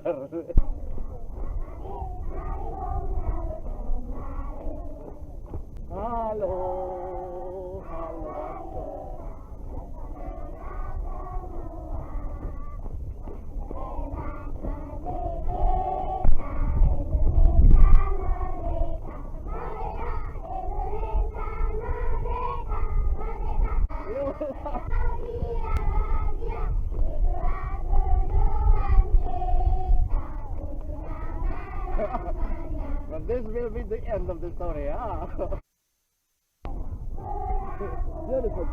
Halo, halo. But this will be the end of the story, ah. Beautiful.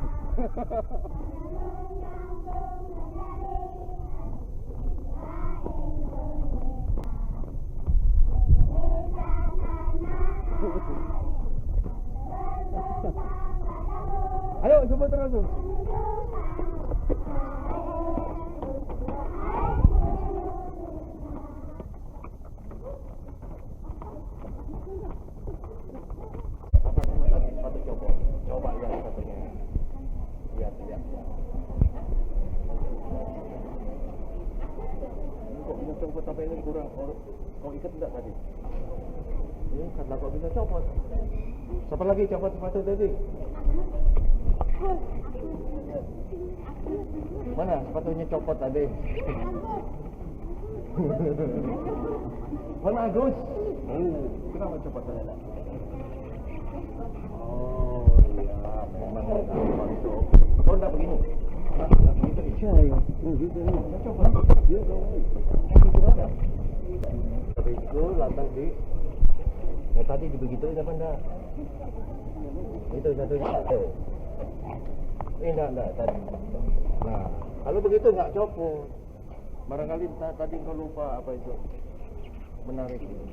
Ayo, coba terus. Coba yang satunya. Lihat. Kok bisa copot sampai ini kurang? Kau ikat enggak tadi? Ini karena kau bisa copot. Siapa lagi copot sepatu tadi? Mana sepatunya copot tadi? Mana Agus? Kenapa copot tadi? Oh iya, memang gampang itu. Kau enggak begini? Begitu nih. Iya, begitu nih. Coba. Dia tahu. Ada. Tapi itu lantas di. Ya tadi dibegituin apa enggak? Itu satunya. Enggak tadi. Nah, kalau begitu enggak copot. Barangkali tadi kau lupa apa itu. Menarik itu.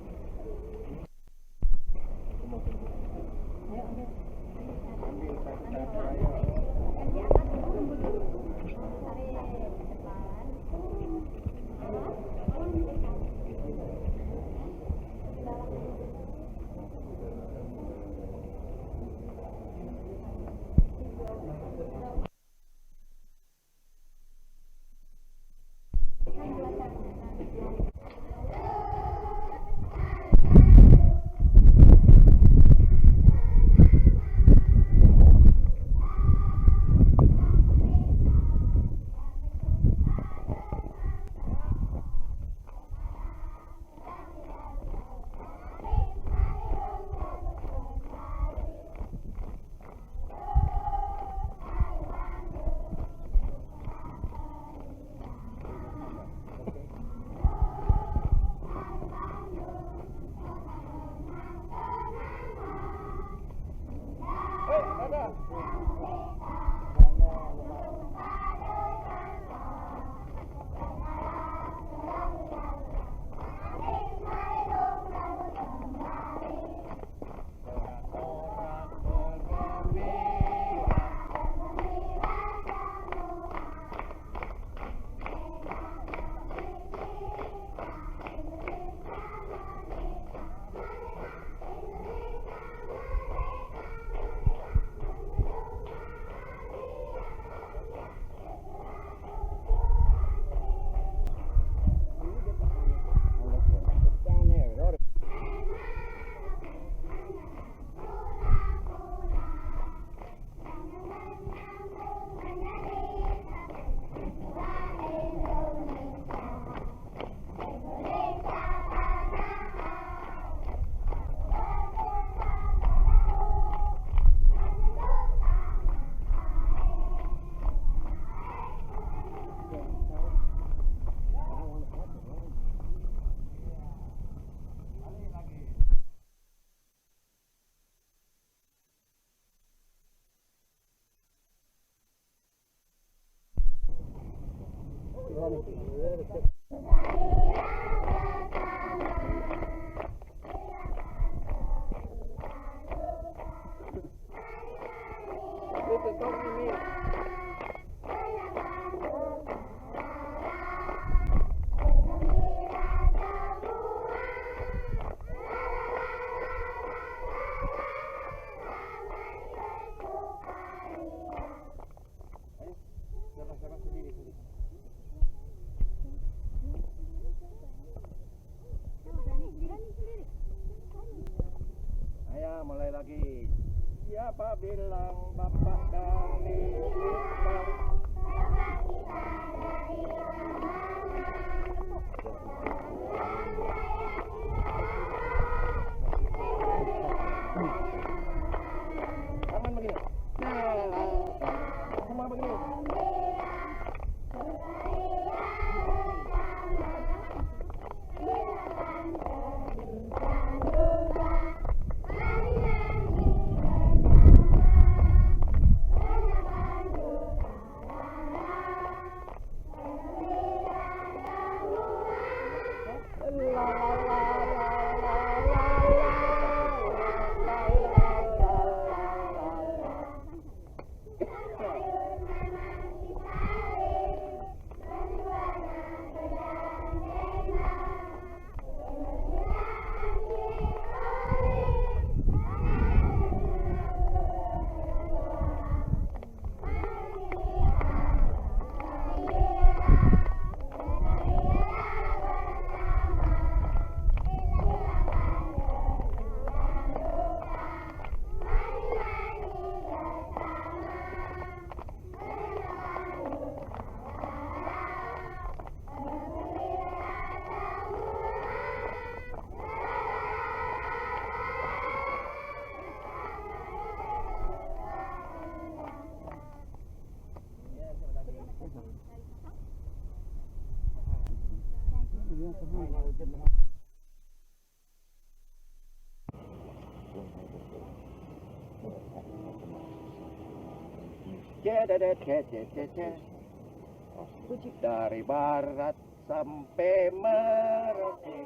Siapa bilang bapak dari Islam? Tangan begini. Semua begini. Dari barat sampai merauke.